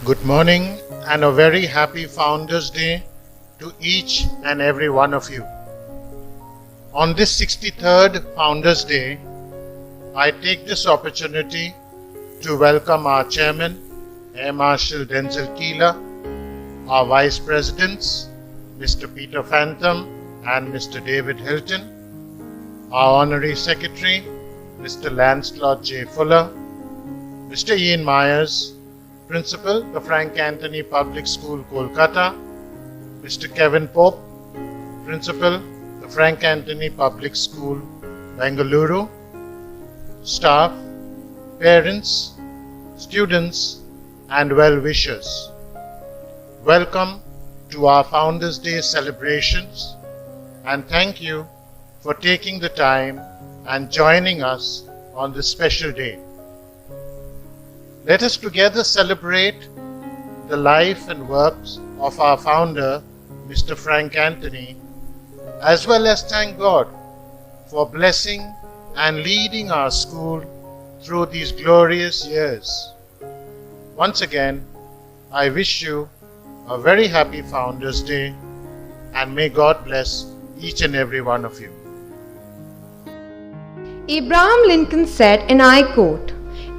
Good morning and a very happy Founders Day to each and every one of you. On this 63rd Founders Day, I take this opportunity to welcome our Chairman, Air Marshal Denzil Keela, our Vice Presidents, Mr. Peter Phantom and Mr. David Hilton, our Honorary Secretary, Mr. Lancelot J. Fuller, Mr. Ian Myers, Principal, the Frank Anthony Public School, Kolkata, Mr. Kevin Pope, Principal, the Frank Anthony Public School, Bengaluru, staff, parents, students, and well-wishers. Welcome to our Founders Day celebrations, and thank you for taking the time and joining us on this special day. Let us together celebrate the life and works of our founder, Mr. Frank Anthony, as well as thank God for blessing and leading our school through these glorious years. Once again, I wish you a very happy Founders Day, and may God bless each and every one of you. Abraham Lincoln said, and I quote,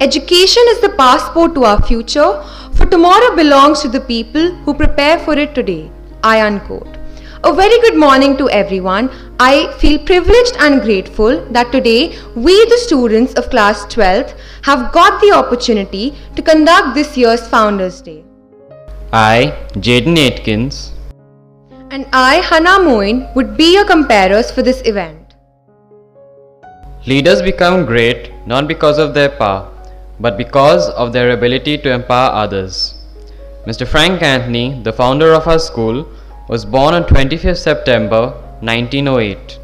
"Education is the passport to our future, for tomorrow belongs to the people who prepare for it today." I unquote. A very good morning to everyone. I feel privileged and grateful that today we, the students of class 12th, have got the opportunity to conduct this year's Founders Day. I, Jaden Aitkins, And I, Hannah Moin, would be your comparers for this event. leaders become great not because of their power, but because of their ability to empower others. Mr. Frank Anthony, the founder of our school, was born on 25th September 1908.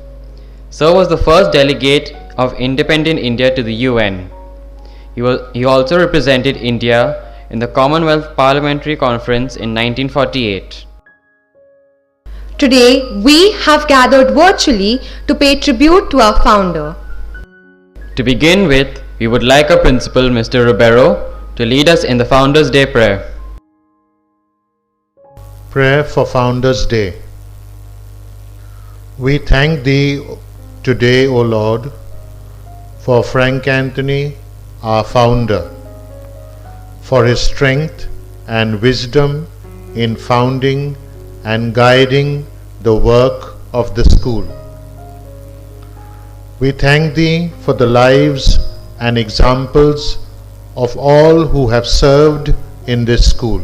Sir was the first delegate of independent India to the UN. He also represented India in the Commonwealth Parliamentary Conference in 1948. Today, we have gathered virtually to pay tribute to our founder. To begin with, we would like our principal, Mr. Ribeiro, to lead us in the Founders Day prayer. Prayer for Founders Day. We thank Thee today, O Lord, for Frank Anthony, our founder, for his strength and wisdom in founding and guiding the work of the school. We thank Thee for the lives and examples of all who have served in this school.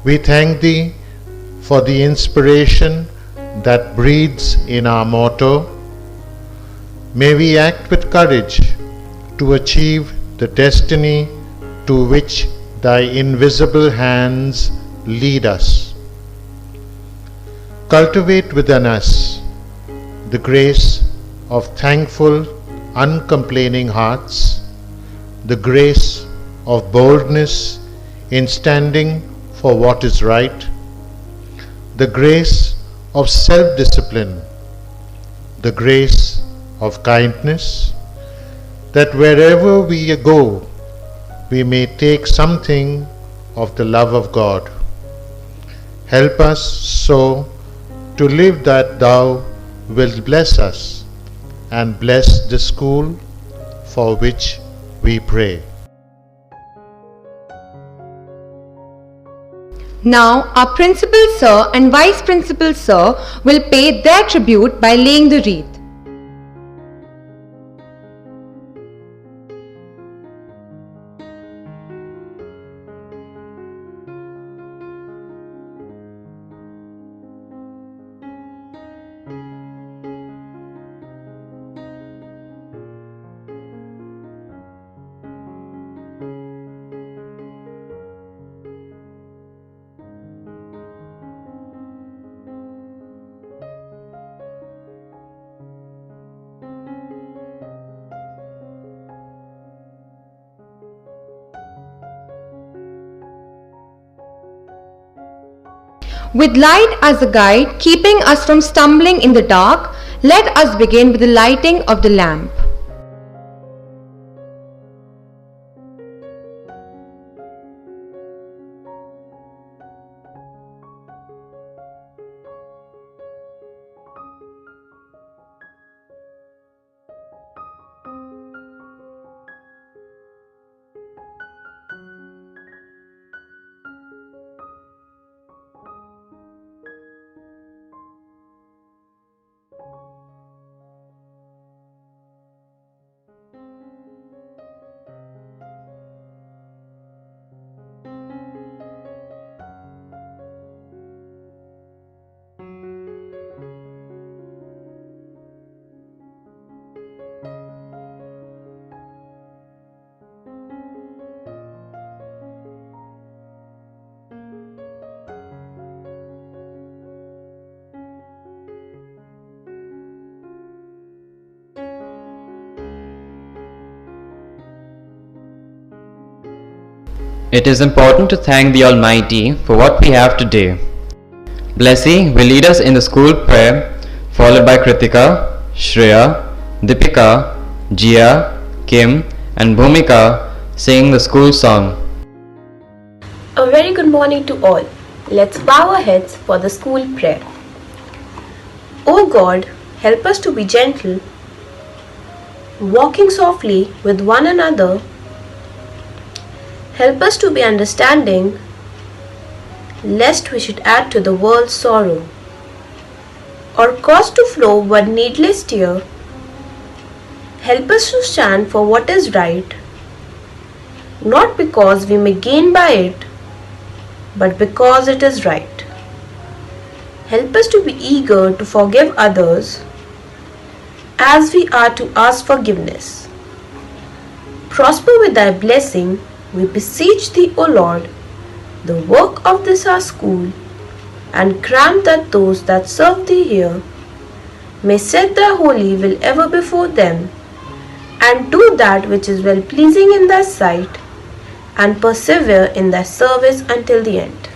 We thank Thee for the inspiration that breathes in our motto. May we act with courage to achieve the destiny to which Thy invisible hands lead us. Cultivate within us the grace of thankful, uncomplaining hearts, the grace of boldness in standing for what is right, the grace of self-discipline, the grace of kindness, that wherever we go, we may take something of the love of God. Help us so to live that Thou wilt bless us and bless the school for which we pray. Now, our Principal Sir and Vice Principal Sir will pay their tribute by laying the wreath. With light as a guide, keeping us from stumbling in the dark, let us begin with the lighting of the lamp. It is important to thank the Almighty for what we have today. Blessy will lead us in the school prayer, followed by Kritika, Shreya, Deepika, Jia, Kim, and Bhumika singing the school song. A very good morning to all. Let's bow our heads for the school prayer. O God, help us to be gentle, walking softly with one another. Help us to be understanding, lest we should add to the world's sorrow, or cause to flow one needless tear. Help us to stand for what is right, not because we may gain by it, but because it is right. Help us to be eager to forgive others as we are to ask forgiveness. Prosper with thy blessing, we beseech thee, O Lord, the work of this our school, and grant that those that serve thee here may set thy holy will ever before them, and do that which is well pleasing in thy sight, and persevere in thy service until the end.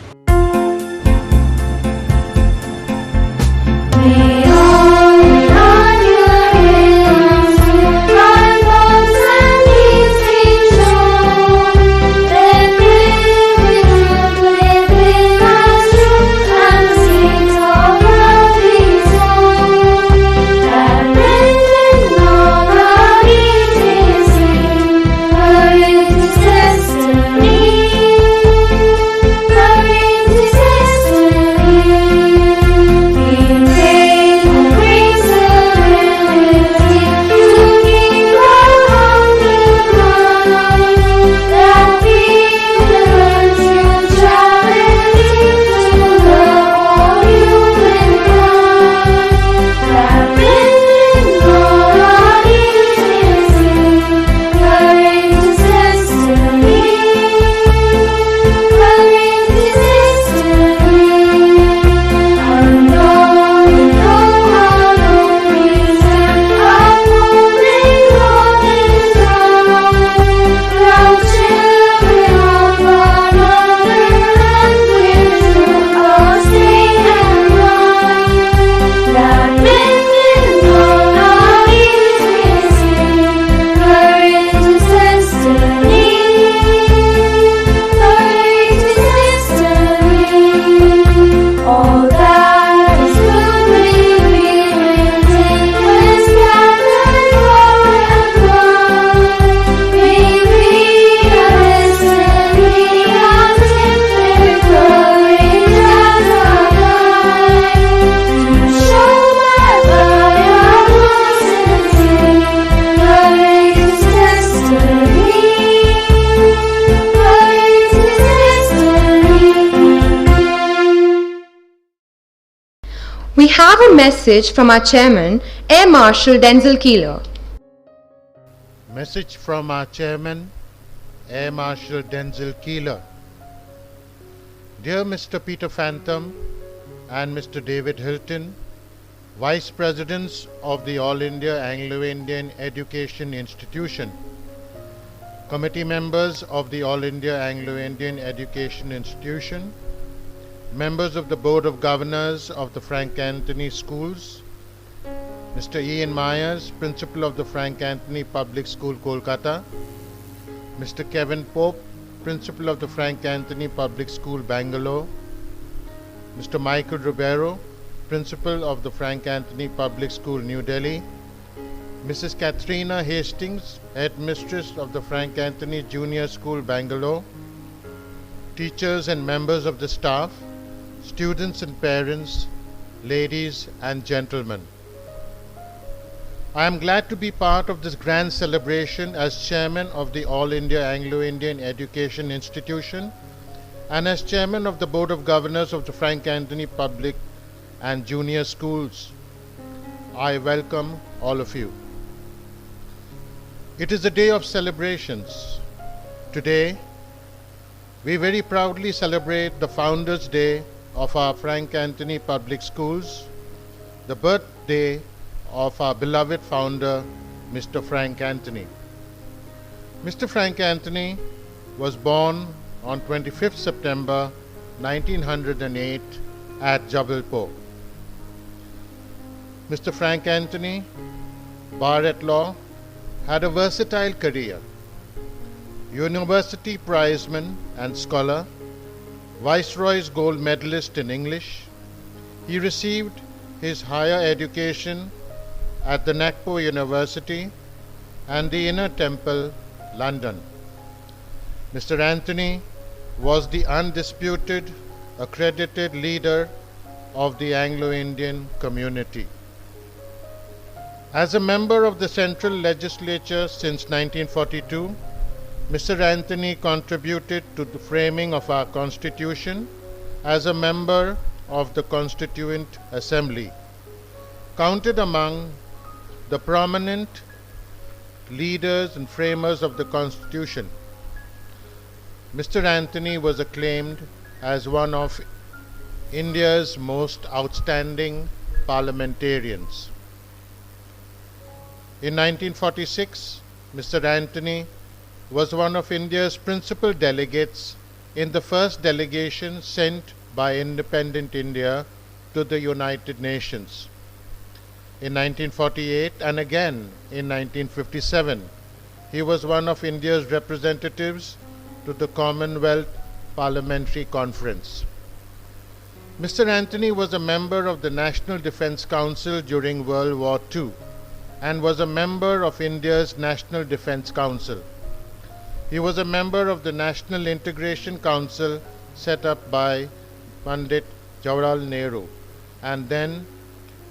We have a message from our chairman, Air Marshal Denzel Keeler. Message from our chairman, Air Marshal Denzel Keeler. Dear Mr. Peter Phantom and Mr. David Hilton, Vice Presidents of the All India Anglo-Indian Education Institution, Committee members of the All India Anglo-Indian Education Institution, members of the Board of Governors of the Frank Anthony Schools, Mr. Ian Myers, Principal of the Frank Anthony Public School, Kolkata, Mr. Kevin Pope, Principal of the Frank Anthony Public School, Bangalore, Mr. Michael Ribeiro, Principal of the Frank Anthony Public School, New Delhi, Mrs. Katharina Hastings, Headmistress of the Frank Anthony Junior School, Bangalore, teachers and members of the staff, students and parents, ladies and gentlemen. I am glad to be part of this grand celebration as Chairman of the All India Anglo-Indian Education Institution and as Chairman of the Board of Governors of the Frank Anthony Public and Junior Schools. I welcome all of you. It is a day of celebrations. Today, we very proudly celebrate the Founders' Day of our Frank Anthony Public Schools, the birthday of our beloved founder, Mr. Frank Anthony. Mr. Frank Anthony was born on 25th September 1908 at Jabalpur. Mr. Frank Anthony, bar at law, had a versatile career. University prizeman and scholar, Viceroy's gold medalist in English, he received his higher education at the Nagpur University and the Inner Temple, London. Mr. Anthony was the undisputed, accredited leader of the Anglo-Indian community. As a member of the Central Legislature since 1942, Mr. Anthony contributed to the framing of our Constitution as a member of the Constituent Assembly. Counted among the prominent leaders and framers of the Constitution, Mr. Anthony was acclaimed as one of India's most outstanding parliamentarians. In 1946, Mr. Anthony was one of India's principal delegates in the first delegation sent by independent India to the United Nations. In 1948 and again in 1957, he was one of India's representatives to the Commonwealth Parliamentary Conference. Mr. Anthony was a member of the National Defence Council during World War II and was a member of India's National Defence Council. He was a member of the National Integration Council set up by Pandit Jawaharlal Nehru and then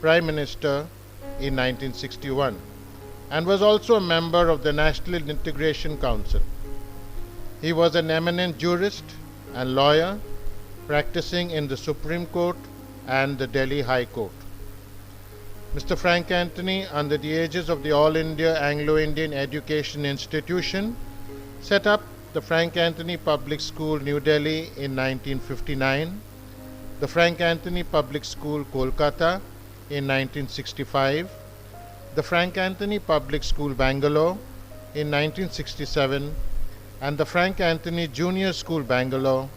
Prime Minister in 1961, and was also a member of the National Integration Council. He was an eminent jurist and lawyer practicing in the Supreme Court and the Delhi High Court. Mr. Frank Anthony, under the aegis of the All India Anglo-Indian Education Institution, set up the Frank Anthony Public School, New Delhi in 1959, the Frank Anthony Public School, Kolkata in 1965, the Frank Anthony Public School, Bangalore in 1967, and the Frank Anthony Junior School, Bangalore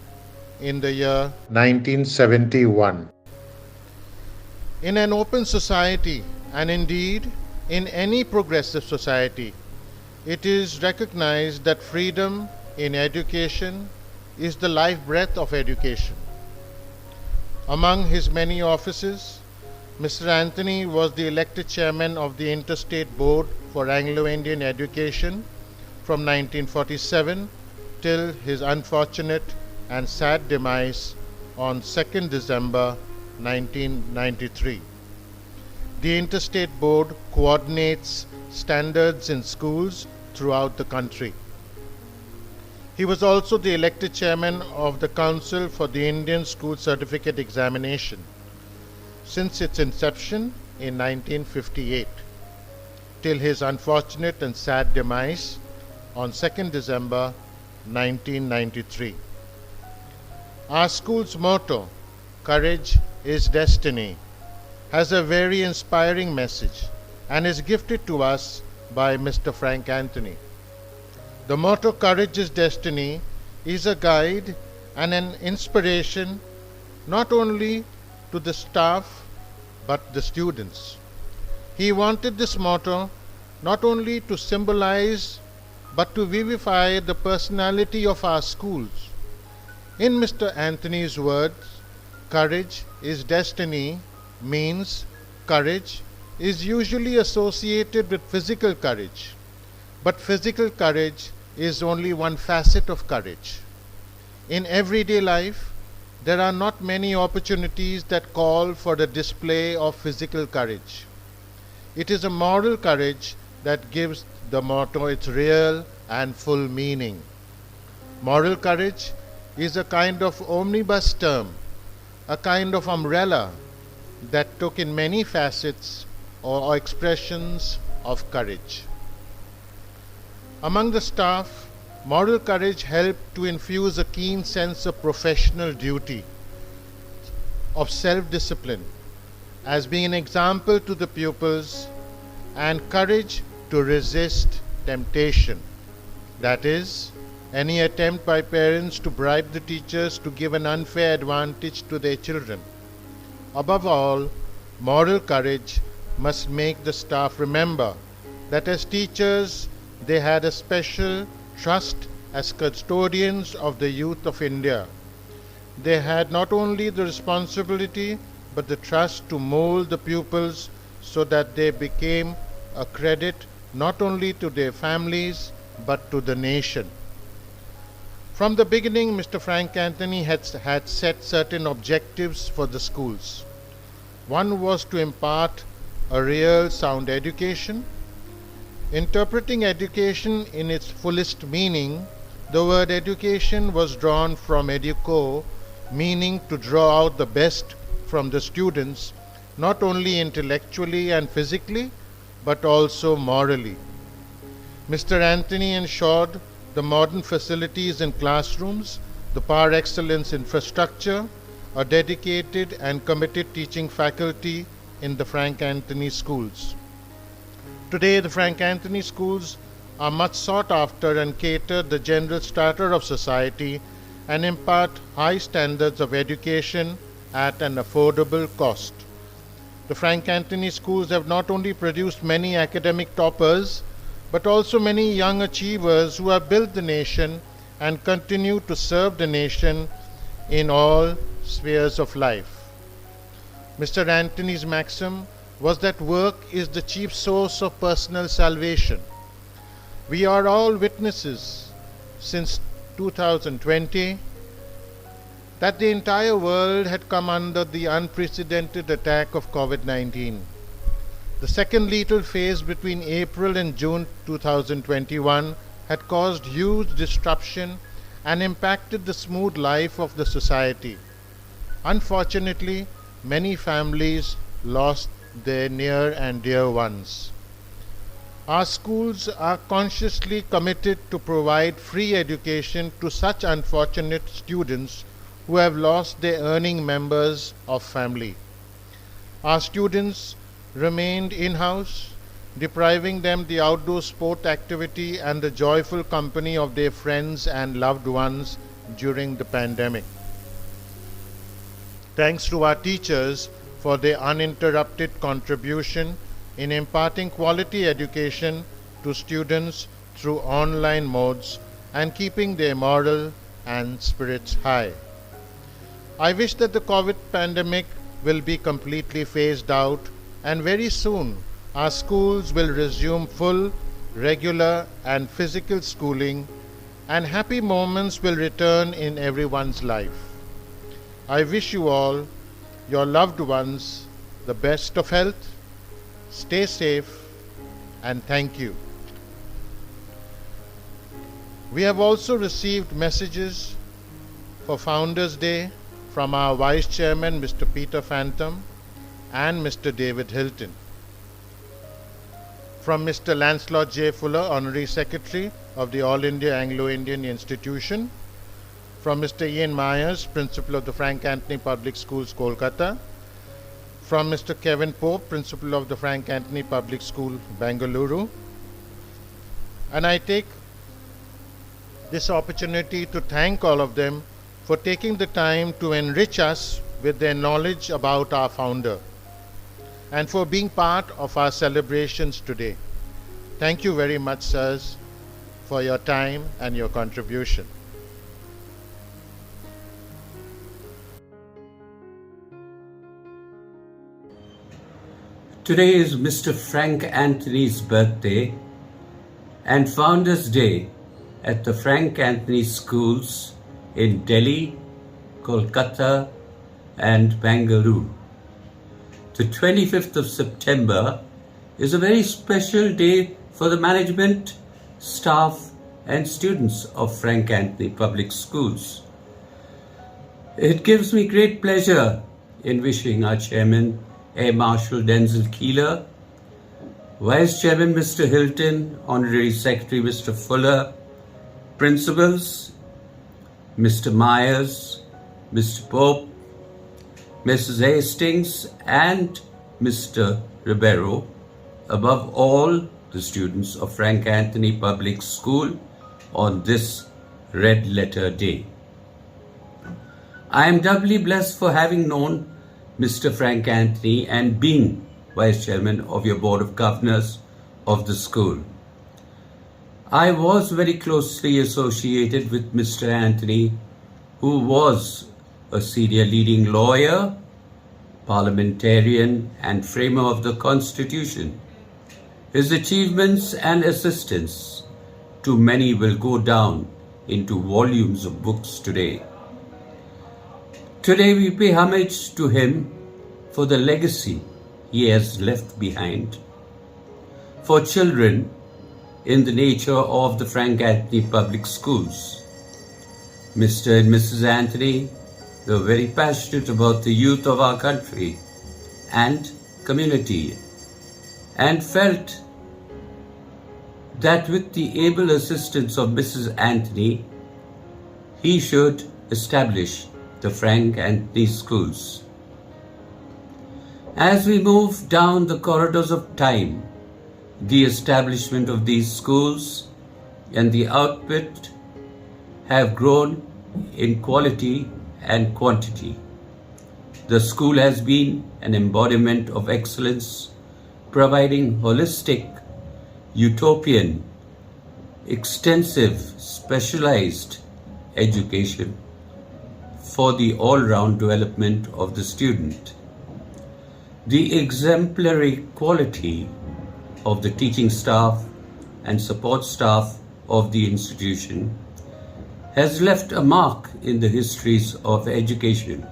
in the year 1971. In an open society, and indeed in any progressive society, it is recognized that freedom in education is the life breath of education. Among his many offices, Mr. Anthony was the elected chairman of the Interstate Board for Anglo-Indian Education from 1947 till his unfortunate and sad demise on 2nd December 1993. The Interstate Board coordinates standards in schools throughout the country. He was also the elected chairman of the Council for the Indian School Certificate Examination since its inception in 1958 till his unfortunate and sad demise on 2nd December 1993. Our school's motto, Courage is Destiny, has a very inspiring message and is gifted to us by Mr. Frank Anthony. The motto Courage is Destiny is a guide and an inspiration not only to the staff but the students. He wanted this motto not only to symbolize but to vivify the personality of our schools. In Mr. Anthony's words, Courage is Destiny means courage is usually associated with physical courage, but physical courage is only one facet of courage. In everyday life, there are not many opportunities that call for the display of physical courage. It is a moral courage that gives the motto its real and full meaning. Moral courage is a kind of omnibus term, a kind of umbrella that took in many facets or expressions of courage. Among the staff, moral courage helped to infuse a keen sense of professional duty, of self-discipline, as being an example to the pupils, and courage to resist temptation, that is, any attempt by parents to bribe the teachers to give an unfair advantage to their children. Above all, moral courage must make the staff remember that as teachers they had a special trust as custodians of the youth of India. They had not only the responsibility but the trust to mold the pupils so that they became a credit not only to their families but to the nation. From the beginning, Mr. Frank Anthony had set certain objectives for the schools. One was to impart a real sound education. Interpreting education in its fullest meaning, the word education was drawn from educo, meaning to draw out the best from the students, not only intellectually and physically, but also morally. Mr. Anthony ensured the modern facilities in classrooms, the par excellence infrastructure, a dedicated and committed teaching faculty in the Frank Anthony schools. Today, the Frank Anthony schools are much sought after and cater the general strata of society and impart high standards of education at an affordable cost. The Frank Anthony schools have not only produced many academic toppers, but also many young achievers who have built the nation and continue to serve the nation in all spheres of life. Mr. Anthony's maxim was that work is the chief source of personal salvation. We are all witnesses since 2020 that the entire world had come under the unprecedented attack of COVID-19. The second lethal phase between April and June 2021 had caused huge disruption and impacted the smooth life of the society. Unfortunately, many families lost their near and dear ones. Our schools are consciously committed to provide free education to such unfortunate students who have lost their earning members of family. Our students remained in-house, depriving them the outdoor sport activity and the joyful company of their friends and loved ones during the pandemic. Thanks to our teachers for their uninterrupted contribution in imparting quality education to students through online modes and keeping their moral and spirits high. I wish that the COVID pandemic will be completely phased out and very soon our schools will resume full, regular and physical schooling and happy moments will return in everyone's life. I wish you all, your loved ones, the best of health. Stay safe and thank you. We have also received messages for Founders Day from our Vice Chairman Mr. Peter Phantom and Mr. David Hilton. From Mr. Lancelot J. Fuller, Honorary Secretary of the All India Anglo-Indian Institution. From Mr. Ian Myers, Principal of the Frank Anthony Public Schools, Kolkata. From Mr. Kevin Pope, Principal of the Frank Anthony Public School, Bengaluru. And I take this opportunity to thank all of them for taking the time to enrich us with their knowledge about our founder and for being part of our celebrations today. Thank you very much, sirs, for your time and your contribution. Today is Mr. Frank Anthony's birthday and Founders Day at the Frank Anthony Schools in Delhi, Kolkata and Bengaluru. The 25th of September is a very special day for the management, staff and students of Frank Anthony Public Schools. It gives me great pleasure in wishing our Chairman Air Marshal Denzil Keeler, Vice Chairman Mr. Hilton, Honorary Secretary Mr. Fuller, Principals Mr. Myers, Mr. Pope, Mrs. Hastings and Mr. Ribeiro, above all the students of Frank Anthony Public School on this Red Letter Day. I am doubly blessed for having known Mr. Frank Anthony and being Vice Chairman of your Board of Governors of the school. I was very closely associated with Mr. Anthony, who was a senior leading lawyer, parliamentarian, and framer of the Constitution. His achievements and assistance to many will go down into volumes of books today. Today we pay homage to him for the legacy he has left behind for children in the nature of the Frank Anthony Public Schools. Mr. and Mrs. Anthony were very passionate about the youth of our country and community, and felt that with the able assistance of Mrs. Anthony, he should establish the Frank Anthony Schools. As we move down the corridors of time, the establishment of these schools and the output have grown in quality and quantity. The school has been an embodiment of excellence, providing holistic, utopian, extensive, specialized education for the all-round development of the student. The exemplary quality of the teaching staff and support staff of the institution has left a mark in the histories of education.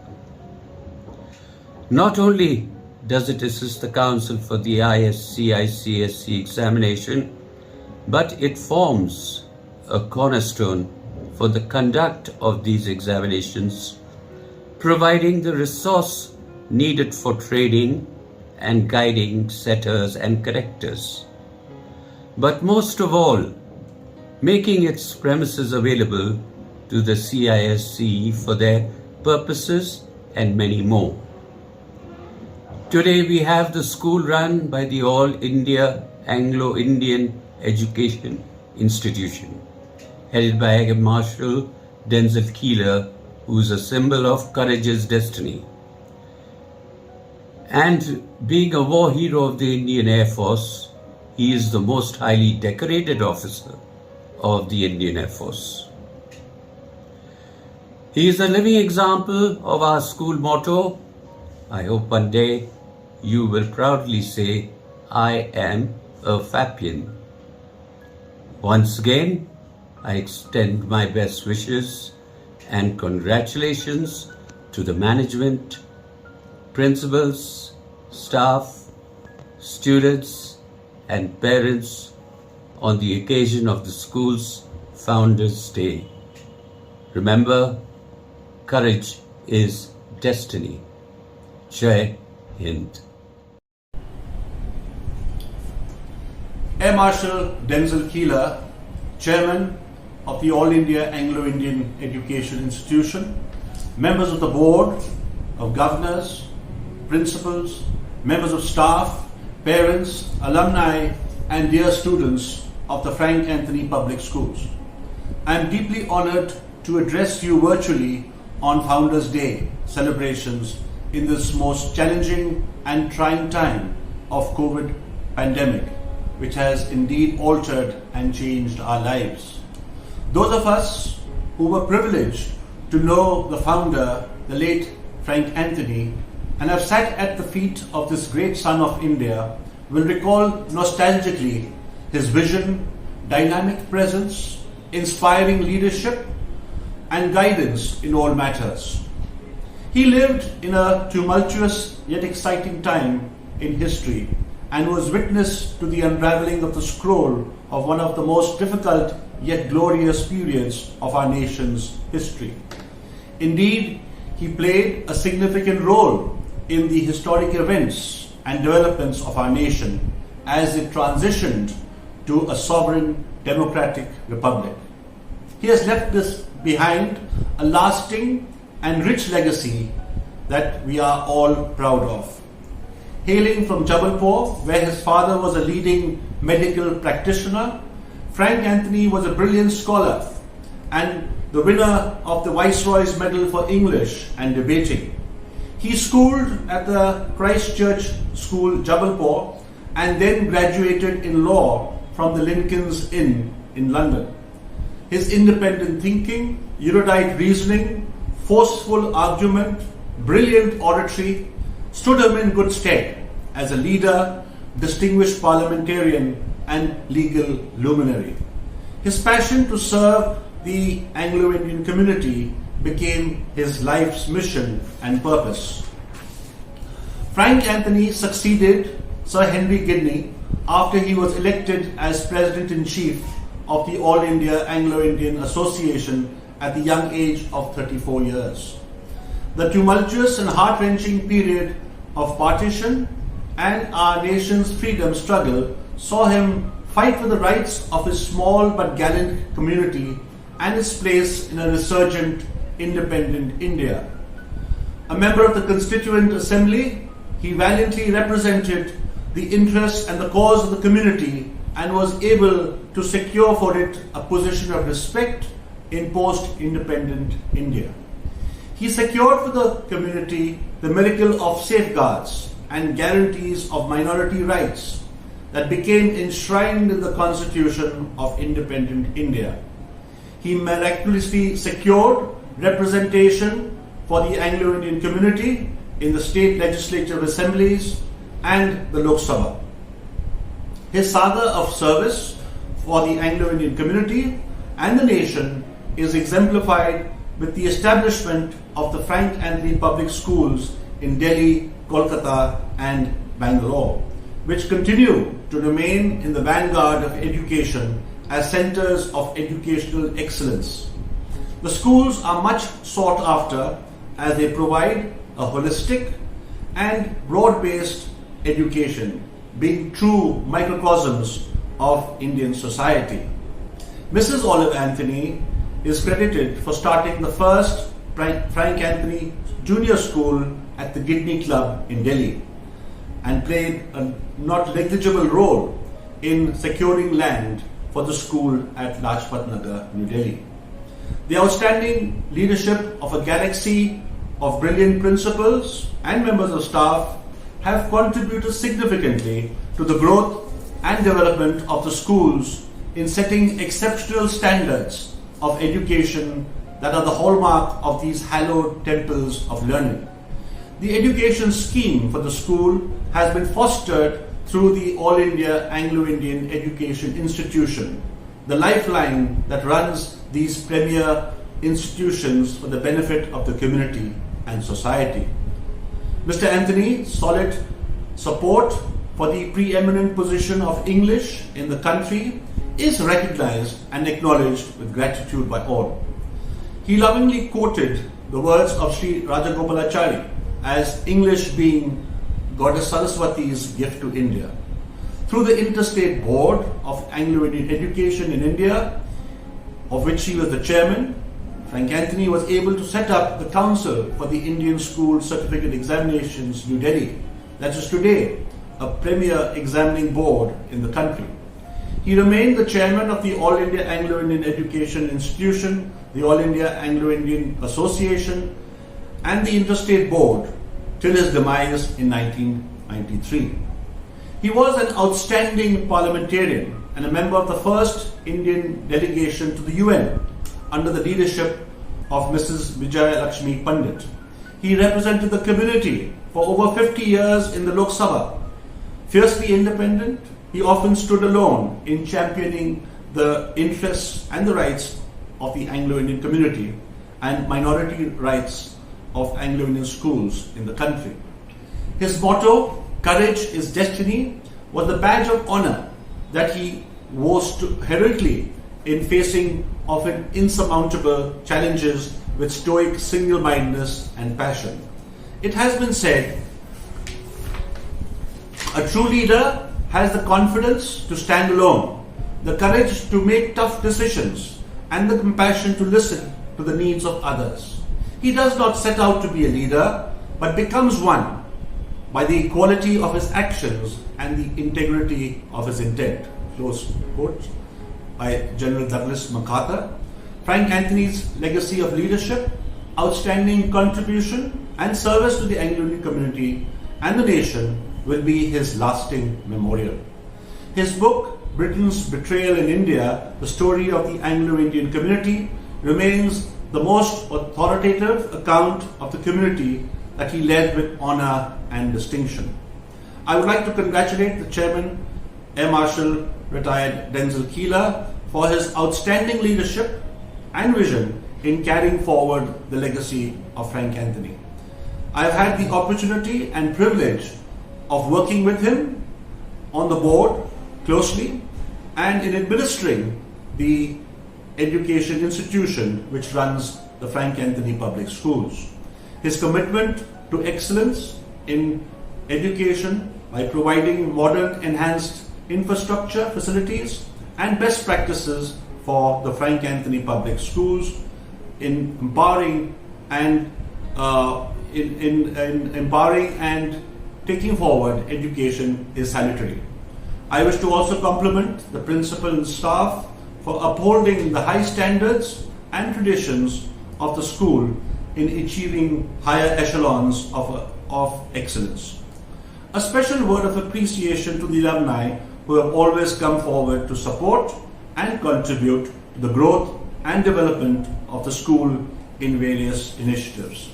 Not only does it assist the Council for the ISC-ICSE examination, but it forms a cornerstone for the conduct of these examinations, providing the resource needed for training and guiding setters and correctors. But most of all, making its premises available to the CISE for their purposes and many more. Today we have the school run by the All India Anglo-Indian Education Institution, headed by Air Marshal Denzel Keeler, who is a symbol of courageous destiny. And being a war hero of the Indian Air Force, he is the most highly decorated officer of the Indian Air Force. He is a living example of our school motto. I hope one day you will proudly say, I am a Fapian. Once again, I extend my best wishes and congratulations to the management, principals, staff, students, and parents on the occasion of the school's Founders' Day. Remember, courage is destiny. Jai Hind. Air Marshal Denzel Keeler, Chairman of the All India Anglo-Indian Education Institution, members of the Board of Governors, principals, members of staff, parents, alumni, and dear students of the Frank Anthony Public Schools. I am deeply honored to address you virtually on Founders' Day celebrations in this most challenging and trying time of COVID pandemic, which has indeed altered and changed our lives. Those of us who were privileged to know the founder, the late Frank Anthony, and have sat at the feet of this great son of India, will recall nostalgically his vision, dynamic presence, inspiring leadership, and guidance in all matters. He lived in a tumultuous yet exciting time in history and was witness to the unraveling of the scroll of one of the most difficult yet glorious periods of our nation's history. Indeed, he played a significant role in the historic events and developments of our nation as it transitioned to a sovereign democratic republic. He has left this behind a lasting and rich legacy that we are all proud of. Hailing from Jabalpur, where his father was a leading medical practitioner, Frank Anthony was a brilliant scholar and the winner of the Viceroy's Medal for English and Debating. He schooled at the Christ Church School, Jabalpur, and then graduated in law from the Lincoln's Inn in London. His independent thinking, erudite reasoning, forceful argument, brilliant oratory stood him in good stead as a leader, distinguished parliamentarian, and legal luminary. His passion to serve the Anglo-Indian community became his life's mission and purpose. Frank Anthony succeeded Sir Henry Gidney after he was elected as President-in-Chief of the All India Anglo-Indian Association at the young age of 34 years. The tumultuous and heart-wrenching period of partition and our nation's freedom struggle saw him fight for the rights of his small but gallant community and his place in a resurgent, independent India. A member of the Constituent Assembly, he valiantly represented the interests and the cause of the community and was able to secure for it a position of respect in post-independent India. He secured for the community the miracle of safeguards and guarantees of minority rights that became enshrined in the Constitution of independent India. He miraculously secured representation for the Anglo-Indian community in the state legislative assemblies and the Lok Sabha. His saga of service for the Anglo-Indian community and the nation is exemplified with the establishment of the Frank Anthony Public Schools in Delhi, Kolkata, and Bangalore, which continue to remain in the vanguard of education as centers of educational excellence. The schools are much sought after as they provide a holistic and broad-based education, being true microcosms of Indian society. Mrs. Olive Anthony is credited for starting the first Frank Anthony Junior School at the Gidney Club in Delhi and played a not negligible role in securing land for the school at Lajpat Nagar, New Delhi. The outstanding leadership of a galaxy of brilliant principals and members of staff have contributed significantly to the growth and development of the schools in setting exceptional standards of education that are the hallmark of these hallowed temples of learning. The education scheme for the school has been fostered through the All India Anglo-Indian Education Institution, the lifeline that runs these premier institutions for the benefit of the community and society. Mr. Anthony's solid support for the preeminent position of English in the country is recognized and acknowledged with gratitude by all. He lovingly quoted the words of Sri Rajagopalachari as English being Goddess Saraswati's gift to India. Through the Interstate Board of Anglo-Indian Education in India, of which he was the chairman, Frank Anthony was able to set up the Council for the Indian School Certificate Examinations, New Delhi, that is today a premier examining board in the country. He remained the chairman of the All India Anglo-Indian Education Institution, the All India Anglo-Indian Association, and the Interstate Board till his demise in 1993. He was an outstanding parliamentarian and a member of the first Indian delegation to the UN under the leadership of Mrs. Vijaya Lakshmi Pandit. He represented the community for over 50 years in the Lok Sabha. Fiercely independent, he often stood alone in championing the interests and the rights of the Anglo-Indian community and minority rights of Anglo-Indian schools in the country. His motto, "Courage is Destiny," was the badge of honor that he wore heroically in facing often insurmountable challenges with stoic single-mindedness and passion. It has been said, a true leader has the confidence to stand alone, the courage to make tough decisions, and the compassion to listen to the needs of others. He does not set out to be a leader, but becomes one by the quality of his actions and the integrity of his intent. Close quote by General Douglas MacArthur. Frank Anthony's legacy of leadership, outstanding contribution, and service to the Anglo-Indian community and the nation will be his lasting memorial. His book, Britain's Betrayal in India, the story of the Anglo-Indian community, remains the most authoritative account of the community that he led with honor and distinction. I would like to congratulate the Chairman, Air Marshal retired Denzil Keeler, for his outstanding leadership and vision in carrying forward the legacy of Frank Anthony. I have had the opportunity and privilege of working with him on the board closely and in administering the education institution which runs the Frank Anthony Public Schools. His commitment to excellence in education by providing modern enhanced infrastructure facilities and best practices for the Frank Anthony Public Schools in empowering and empowering and taking forward education is salutary. I wish to also compliment the principal and staff for upholding the high standards and traditions of the school in achieving higher echelons of excellence. A special word of appreciation to the alumni who have always come forward to support and contribute to the growth and development of the school in various initiatives.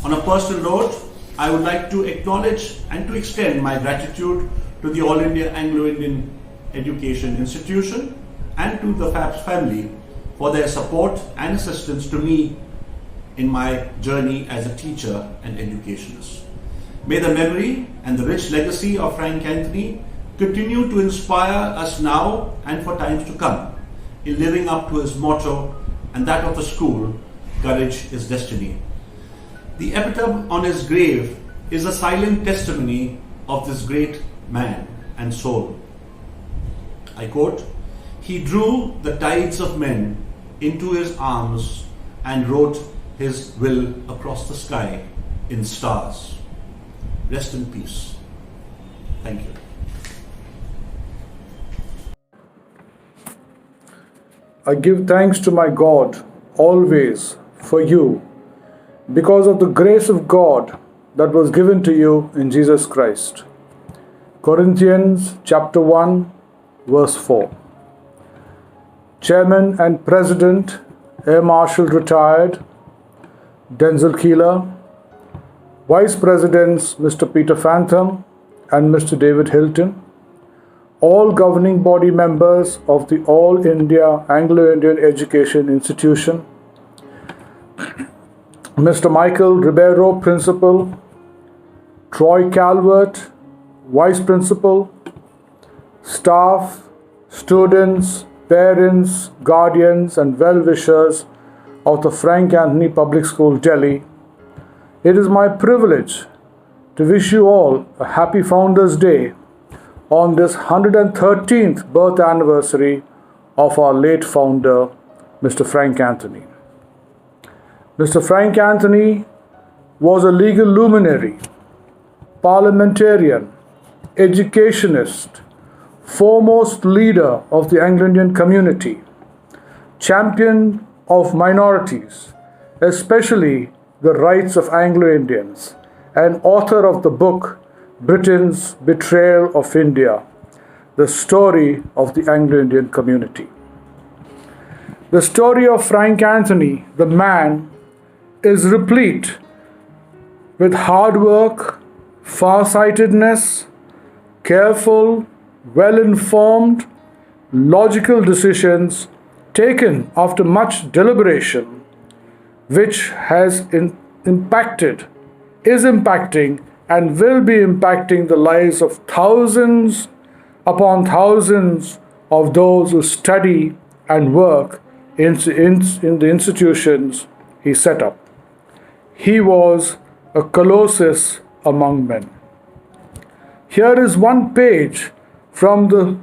On a personal note, I would like to acknowledge and to extend my gratitude to the All India Anglo-Indian Education Institution and to the FAPS family for their support and assistance to me in my journey as a teacher and educationist. May the memory and the rich legacy of Frank Anthony continue to inspire us now and for times to come in living up to his motto and that of the school, courage is destiny. The epitaph on his grave is a silent testimony of this great man and soul. I quote, "He drew the tides of men into his arms and wrote his will across the sky in stars. Rest in peace." Thank you. I give thanks to my God always for you, because of the grace of God that was given to you in Jesus Christ. Corinthians chapter 1 verse 4. Chairman and President Air Marshal retired Denzil Keeler, Vice Presidents Mr. Peter Fantham and Mr. David Hilton, all governing body members of the All India Anglo-Indian Education Institution, Mr. Michael Ribeiro, Principal, Troy Calvert, Vice Principal, staff, students, parents, guardians and well-wishers of the Frank Anthony Public School, Delhi. It is my privilege to wish you all a happy Founders' Day on this 113th birth anniversary of our late founder, Mr. Frank Anthony. Mr. Frank Anthony was a legal luminary, parliamentarian, educationist, foremost leader of the Anglo-Indian community, champion of minorities, especially the rights of Anglo-Indians, and author of the book Britain's Betrayal of India, the story of the Anglo-Indian community. The story of Frank Anthony, the man, is replete with hard work, far-sightedness, careful, well-informed, logical decisions taken after much deliberation, which has impacted, is impacting, and will be impacting the lives of thousands upon thousands of those who study and work in the institutions he set up. He was a colossus among men. Here is one page from the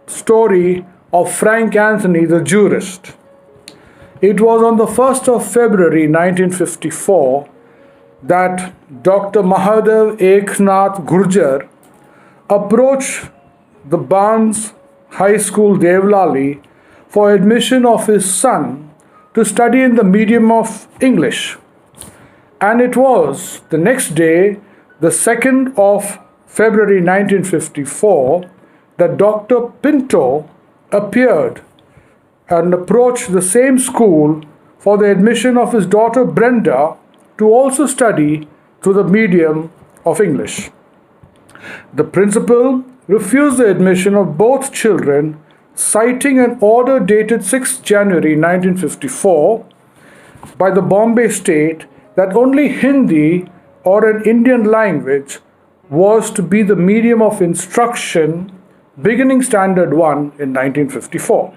story of Frank Anthony, the jurist. It was on the 1st of February 1954 that Dr. Mahadev Eknath Gurjar approached the Barnes High School, Devlali, for admission of his son, to study in the medium of English. And it was the next day, the 2nd of February 1954, that Dr. Pinto appeared and approached the same school for the admission of his daughter Brenda to also study through the medium of English. The principal refused the admission of both children, citing an order dated 6 January 1954 by the Bombay State that only Hindi or an Indian language was to be the medium of instruction beginning Standard 1 in 1954.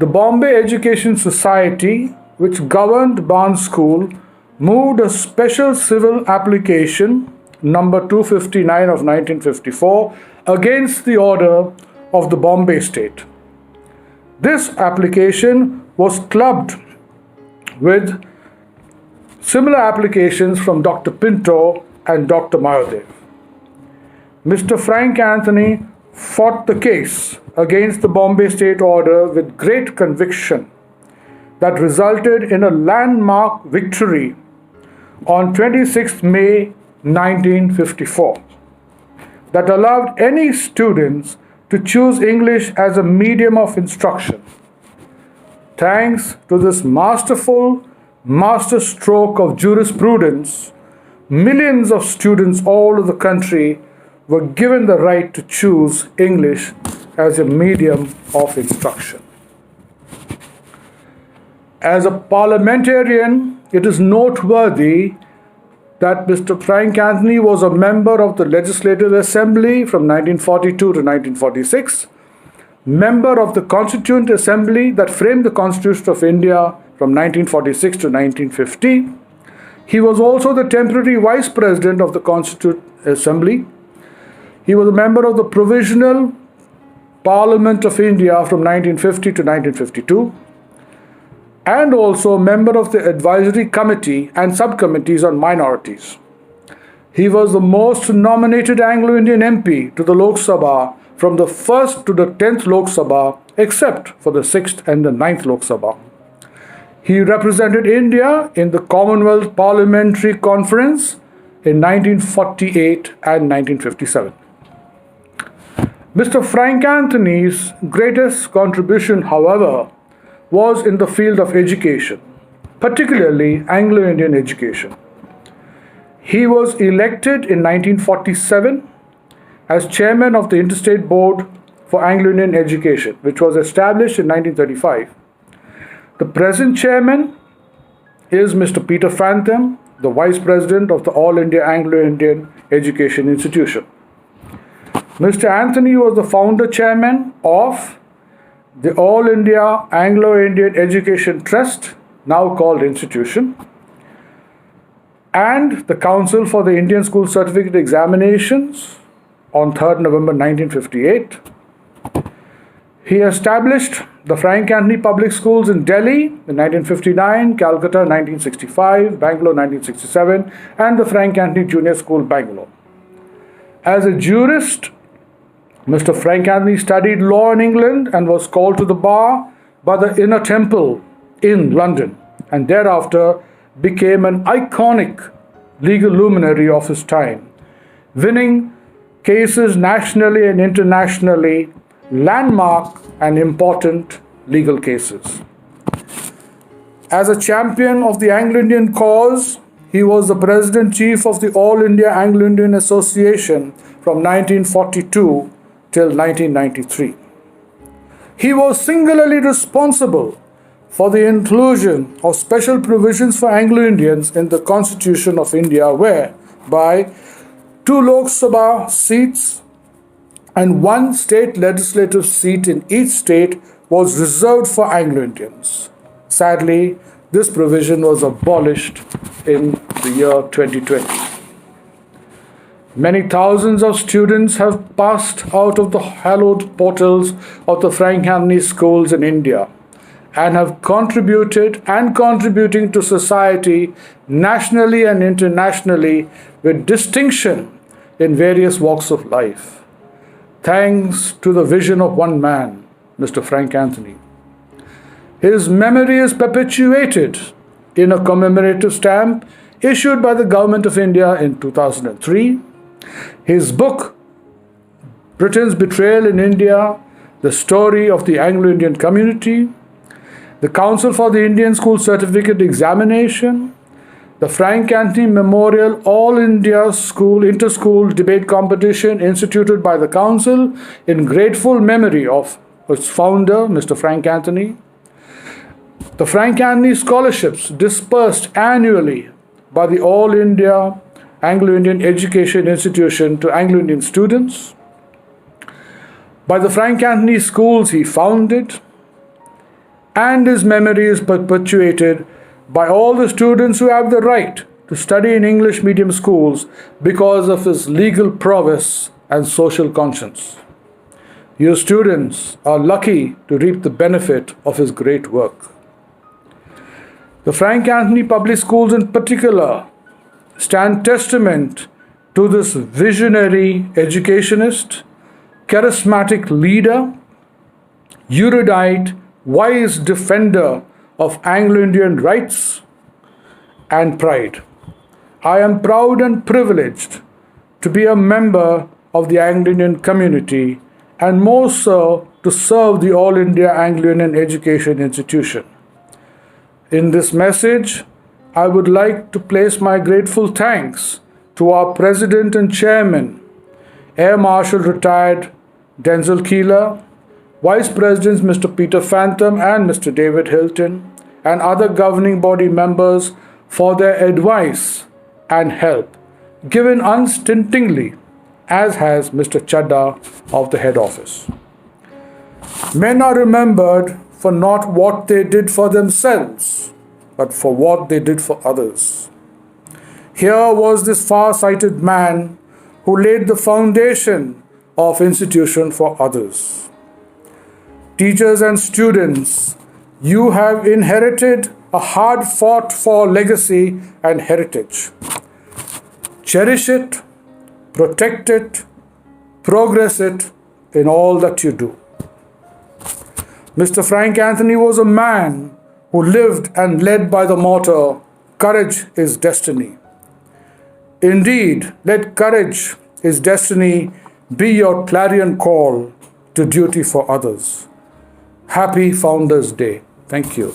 The Bombay Education Society, which governed Barnes School, moved a special civil application number 259 of 1954 against the order of the Bombay State. This application was clubbed with similar applications from Dr. Pinto and Dr. Mahadev. Mr. Frank Anthony fought the case against the Bombay State order with great conviction that resulted in a landmark victory on 26 May 1954 that allowed any students to choose English as a medium of instruction. Thanks to this masterstroke of jurisprudence, millions of students all over the country were given the right to choose English as a medium of instruction. As a parliamentarian, it is noteworthy that Mr. Frank Anthony was a member of the Legislative Assembly from 1942 to 1946, member of the Constituent Assembly that framed the Constitution of India from 1946 to 1950. He was also the temporary Vice President of the Constituent Assembly. He was a member of the Provisional Parliament of India from 1950 to 1952, and also a member of the Advisory Committee and subcommittees on minorities. He was the most nominated Anglo-Indian MP to the Lok Sabha from the 1st to the 10th Lok Sabha, except for the 6th and the 9th Lok Sabha. He represented India in the Commonwealth Parliamentary Conference in 1948 and 1957. Mr. Frank Anthony's greatest contribution, however, was in the field of education, particularly Anglo-Indian education. He was elected in 1947 as chairman of the Interstate Board for Anglo-Indian Education, which was established in 1935. The present chairman is Mr. Peter Fantham, the vice president of the All India Anglo-Indian Education Institution. Mr. Anthony was the founder chairman of the All India Anglo-Indian Education Trust, now called Institution, and the Council for the Indian School Certificate Examinations on 3rd November 1958. He established the Frank Anthony Public Schools in Delhi in 1959, Calcutta 1965, Bangalore 1967, and the Frank Anthony Junior School, Bangalore. As a jurist, Mr. Frank Anthony studied law in England and was called to the bar by the Inner Temple in London, and thereafter became an iconic legal luminary of his time, winning cases nationally and internationally, landmark and important legal cases. As a champion of the Anglo-Indian cause, he was the President-Chief of the All India Anglo-Indian Association from 1942 till 1993. He was singularly responsible for the inclusion of special provisions for Anglo-Indians in the Constitution of India, whereby 2 Lok Sabha seats and 1 state legislative seat in each state was reserved for Anglo-Indians. Sadly, this provision was abolished in the year 2020. Many thousands of students have passed out of the hallowed portals of the Frank Anthony schools in India and have contributed and contributing to society nationally and internationally with distinction in various walks of life. Thanks to the vision of one man, Mr. Frank Anthony. His memory is perpetuated in a commemorative stamp issued by the Government of India in 2003. His book, Britain's Betrayal in India, the story of the Anglo-Indian community, the Council for the Indian School Certificate Examination, the Frank Anthony Memorial All India School Inter-School Debate Competition instituted by the Council in grateful memory of its founder, Mr. Frank Anthony, the Frank Anthony Scholarships dispersed annually by the All India Anglo-Indian Education Institution to Anglo-Indian students, by the Frank Anthony schools he founded, and his memory is perpetuated by all the students who have the right to study in English medium schools because of his legal prowess and social conscience. You students are lucky to reap the benefit of his great work. The Frank Anthony Public Schools in particular stand testament to this visionary educationist, charismatic leader, erudite, wise defender of Anglo-Indian rights and pride. I am proud and privileged to be a member of the Anglo-Indian community and more so to serve the All India Anglo-Indian Education Institution. In this message, I would like to place my grateful thanks to our President and Chairman, Air Marshal Retired Denzil Keeler, Vice Presidents Mr. Peter Phantom and Mr. David Hilton, and other governing body members for their advice and help given unstintingly, as has Mr. Chadda of the head office. Men are remembered for not what they did for themselves, but for what they did for others. Here was this far-sighted man who laid the foundation of institution for others. Teachers and students, you have inherited a hard-fought-for legacy and heritage. Cherish it, protect it, progress it in all that you do. Mr. Frank Anthony was a man who lived and led by the motto, "Courage is destiny." Indeed, let courage is destiny be your clarion call to duty for others. Happy Founders Day. Thank you.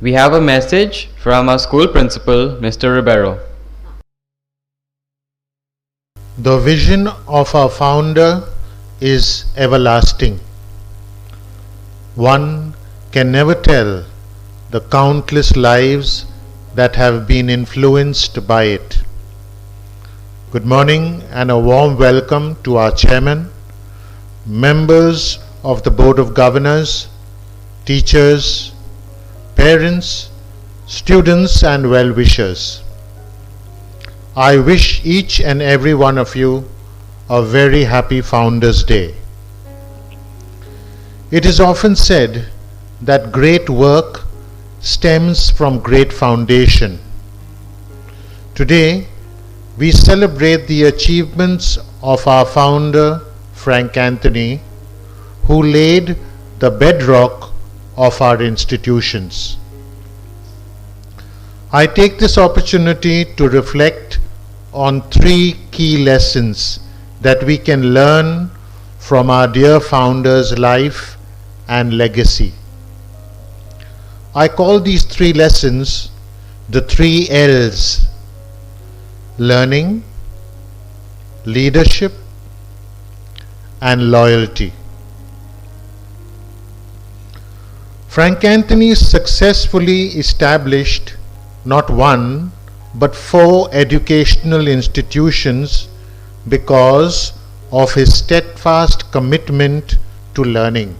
We have a message from our school principal, Mr. Ribeiro. The vision of our founder is everlasting. One can never tell the countless lives that have been influenced by it. Good morning and a warm welcome to our chairman, members of the Board of Governors, teachers, parents, students and well-wishers. I wish each and every one of you a very happy Founders' Day. It is often said that great work stems from great foundation. Today, we celebrate the achievements of our founder, Frank Anthony, who laid the bedrock of our institutions. I take this opportunity to reflect on three key lessons that we can learn from our dear founder's life and legacy. I call these three lessons the 3 L's: learning, leadership, and loyalty. Frank Anthony successfully established not one but 4 educational institutions because of his steadfast commitment to learning.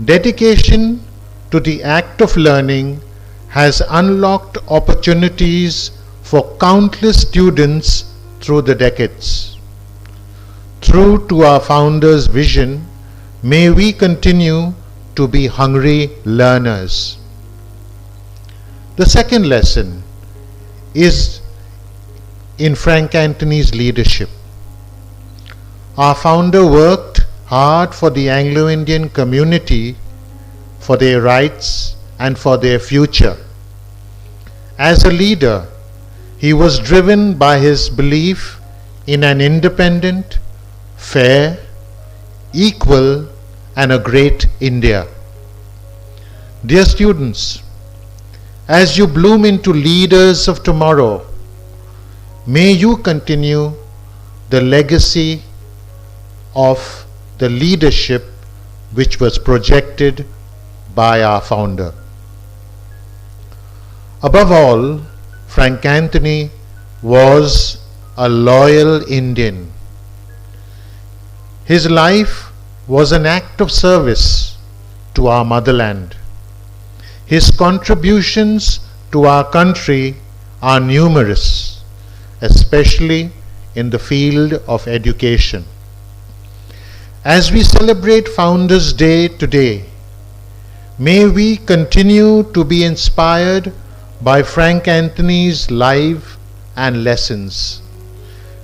Dedication to the act of learning has unlocked opportunities for countless students through the decades. True to our founder's vision, may we continue to be hungry learners. The second lesson is in Frank Anthony's leadership. Our founder worked hard for the Anglo-Indian community, for their rights and for their future. As a leader, he was driven by his belief in an independent, fair, equal and a great India. Dear students, as you bloom into leaders of tomorrow, may you continue the legacy of the leadership which was projected by our founder. Above all, Frank Anthony was a loyal Indian. His life was an act of service to our motherland. His contributions to our country are numerous, especially in the field of education. As we celebrate Founders' Day today, may we continue to be inspired by Frank Anthony's life and lessons.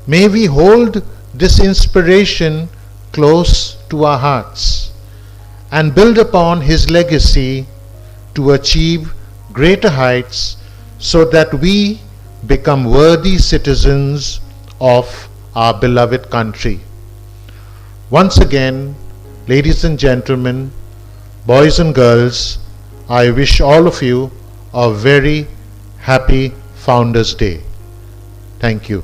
May we hold this inspiration close to our hearts and build upon his legacy to achieve greater heights so that we become worthy citizens of our beloved country. Once again, ladies and gentlemen, boys and girls, I wish all of you a very happy Founders Day. Thank you.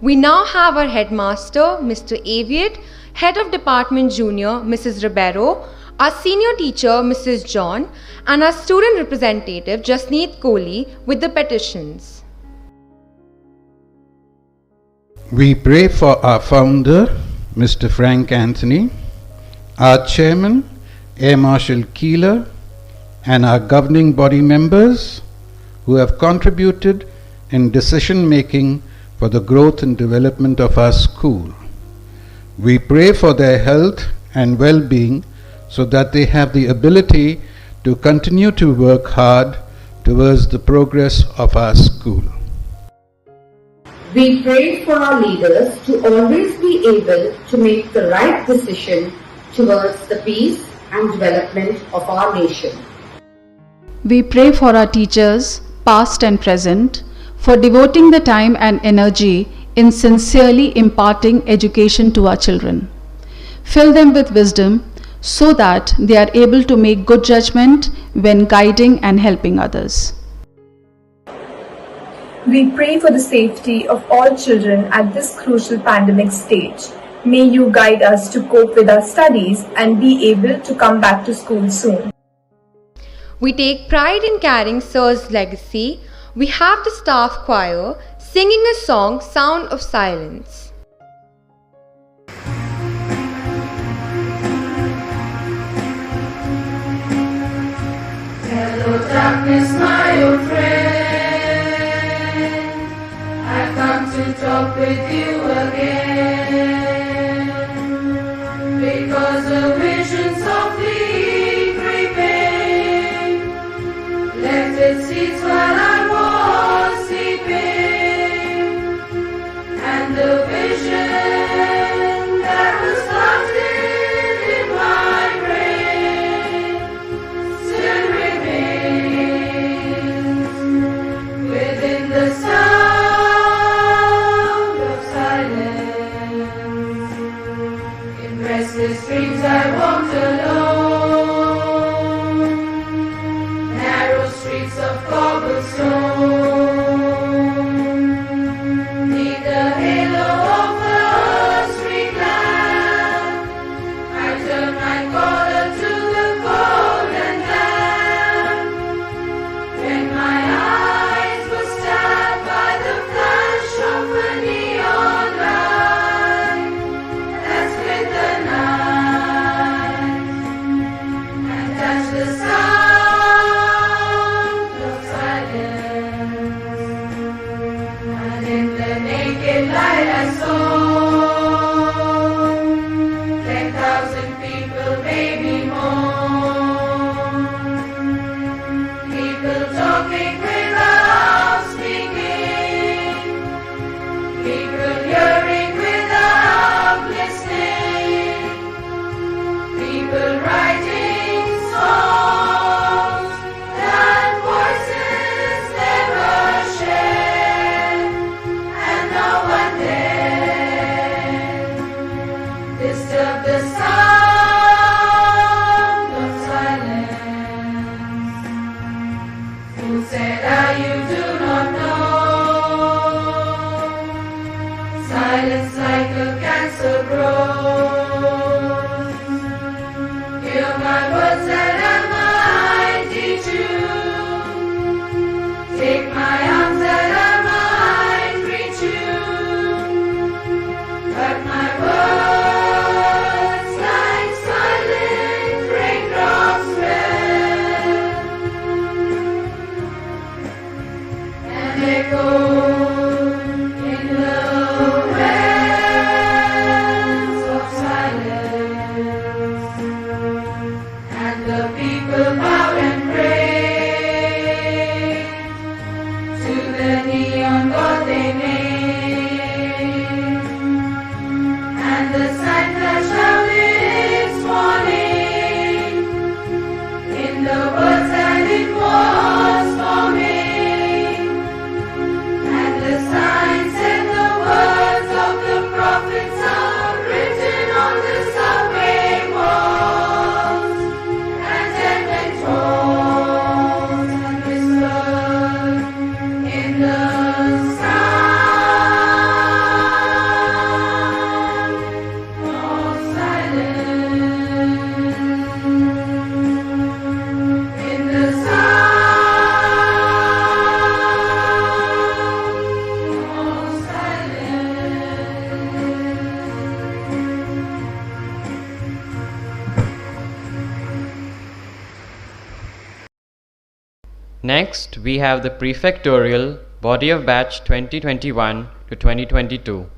We now have our headmaster, Mr. Aviat, head of department junior, Mrs. Ribeiro, our senior teacher, Mrs. John, and our student representative, Jasneet Kohli, with the petitions. We pray for our founder, Mr. Frank Anthony, our chairman, Air Marshal Keeler, and our governing body members who have contributed in decision making for the growth and development of our school. We pray for their health and well-being so that they have the ability to continue to work hard towards the progress of our school. We pray for our leaders to always be able to make the right decision towards the peace and development of our nation. We pray for our teachers, past and present, for devoting the time and energy in sincerely imparting education to our children. Fill them with wisdom so that they are able to make good judgment when guiding and helping others. We pray for the safety of all children at this crucial pandemic stage. May you guide us to cope with our studies and be able to come back to school soon. We take pride in carrying Sir's legacy. We have the staff choir singing a song, Sound of Silence. Hello darkness, my old friend, I've come to talk with you again, because the vision softly creeping left its seeds while I was sleeping, and the vision that was planted in my brain still remains within the sound of silence. In restless dreams I walked alone, narrow streets of cobblestone, neath the halo of the street lamp, I turned my collar to the golden lamp, when my eyes were stabbed by the flash of a neon light that split the night and touched the sound of silence. And in the naked light I saw 10,000 people, maybe more. People talking without speaking, people hearing without listening, people writing songs that voices never shared, and no one dared disturb the sound of silence. Who said, you do not know? Silence Next, we have the prefectorial body of batch 2021 to 2022.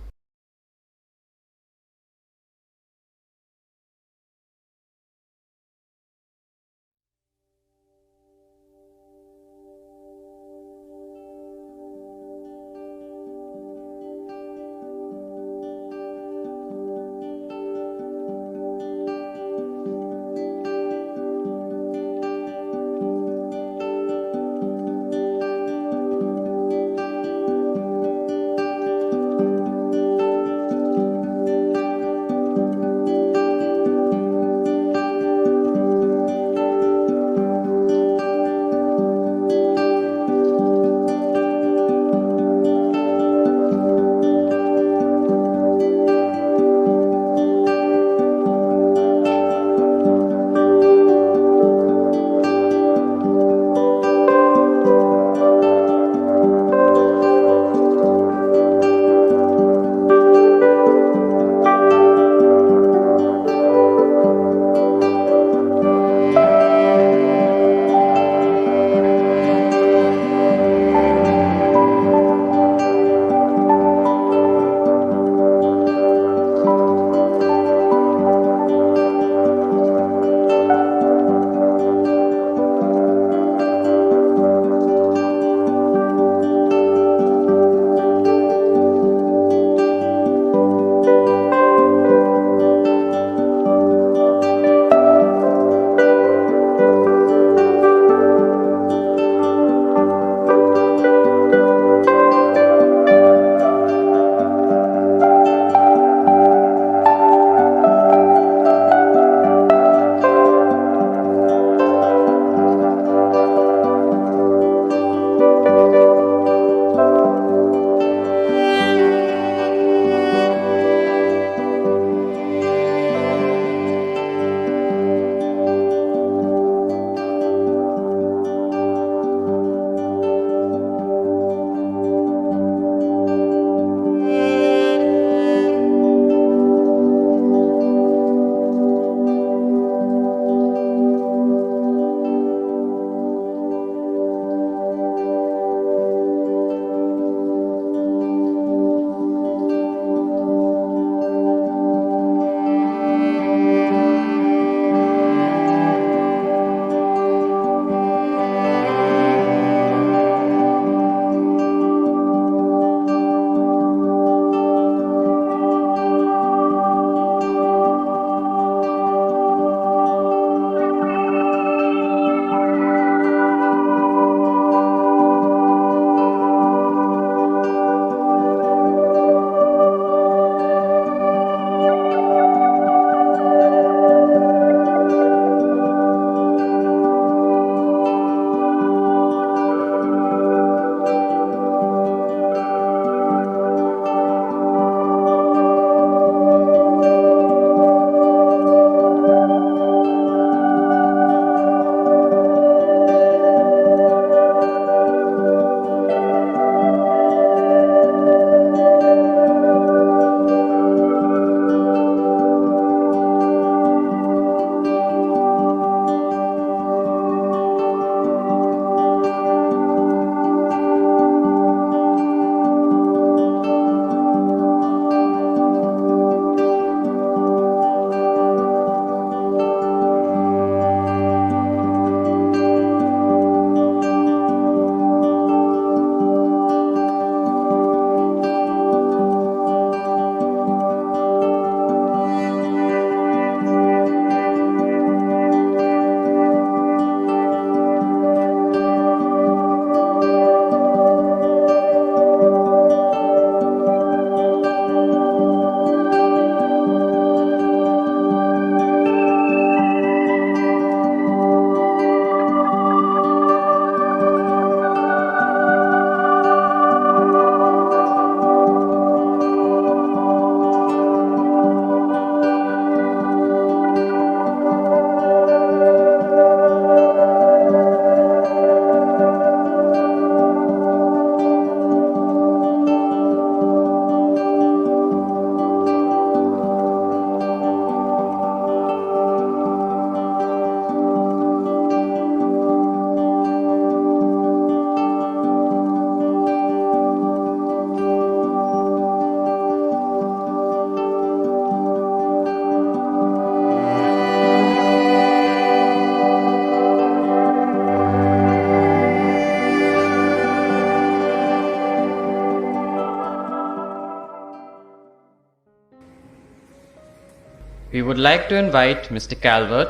We would like to invite Mr. Calvert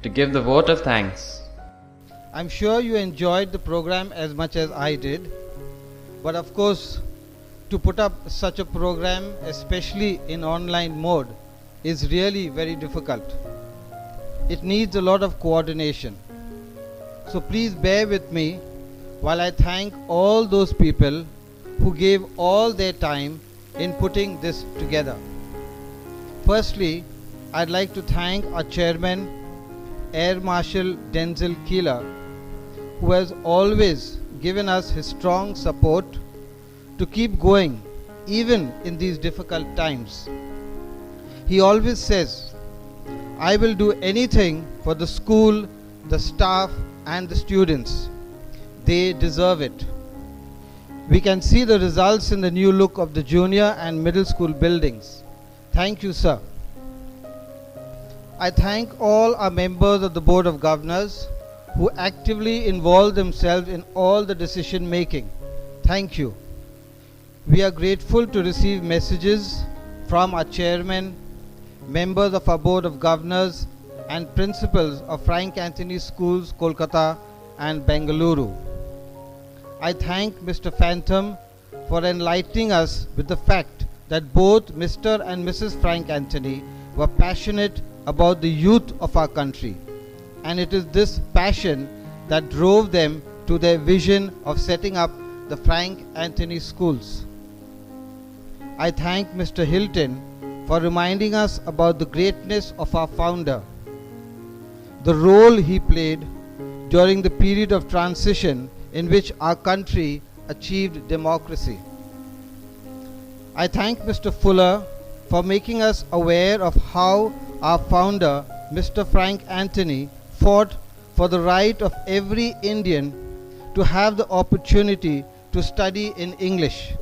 to give the vote of thanks. I'm sure you enjoyed the program as much as I did, but of course, to put up such a program, especially in online mode, is really very difficult. It needs a lot of coordination. So please bear with me while I thank all those people who gave all their time in putting this together. Firstly, I'd like to thank our chairman, Air Marshal Denzel Keeler, who has always given us his strong support to keep going even in these difficult times. He always says, "I will do anything for the school, the staff and the students. They deserve it." We can see the results in the new look of the junior and middle school buildings. Thank you, sir. I thank all our members of the Board of Governors who actively involve themselves in all the decision making. Thank you. We are grateful to receive messages from our chairman, members of our Board of Governors and principals of Frank Anthony Schools, Kolkata and Bengaluru. I thank Mr. Phantom for enlightening us with the fact that both Mr. and Mrs. Frank Anthony were passionate about the youth of our country, and it is this passion that drove them to their vision of setting up the Frank Anthony Schools. I thank Mr. Hilton for reminding us about the greatness of our founder, the role he played during the period of transition in which our country achieved democracy. I thank Mr. Fuller for making us aware of how our founder, Mr. Frank Anthony, fought for the right of every Indian to have the opportunity to study in English,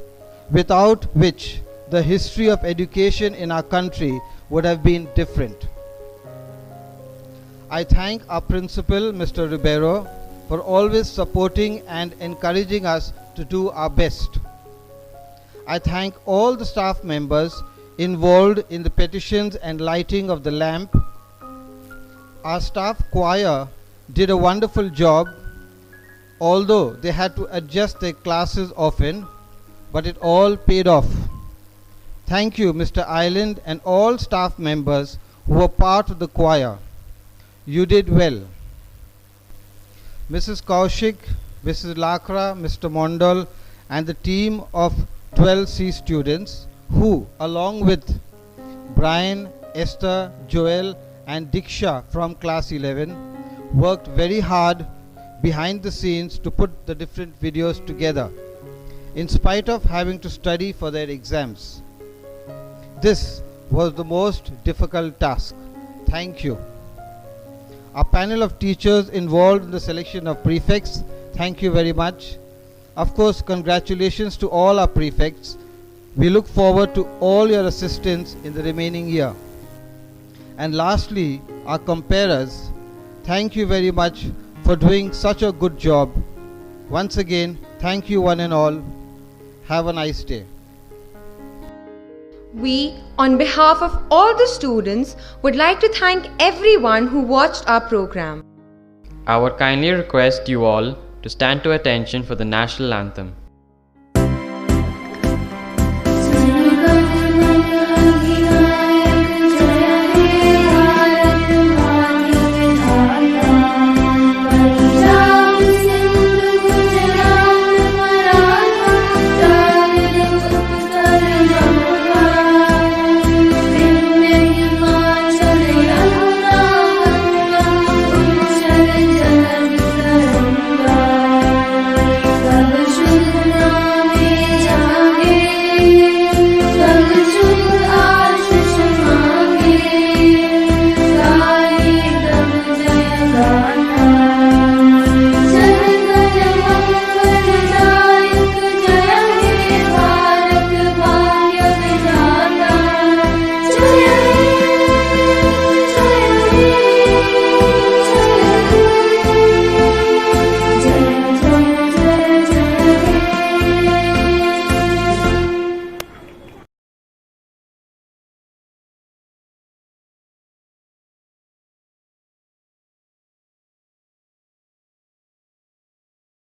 without which the history of education in our country would have been different. I thank our principal, Mr. Ribeiro, for always supporting and encouraging us to do our best. I thank all the staff members involved in the petitions and lighting of the lamp. Our staff choir did a wonderful job, although they had to adjust their classes often, but it all paid off. Thank you, Mr. Island and all staff members who were part of the choir. You did well. Mrs. Kaushik, Mrs. Lakra, Mr. Mondal and the team of 12C students who, along with Brian, Esther, Joel and Diksha from class 11, worked very hard behind the scenes to put the different videos together, in spite of having to study for their exams. This was the most difficult task. Thank you. Our panel of teachers involved in the selection of prefects, thank you very much. Of course, congratulations to all our prefects. We look forward to all your assistance in the remaining year. And lastly, our comparers, thank you very much for doing such a good job. Once again, thank you one and all. Have a nice day. We, on behalf of all the students, would like to thank everyone who watched our program. I would kindly request you all to stand to attention for the national anthem.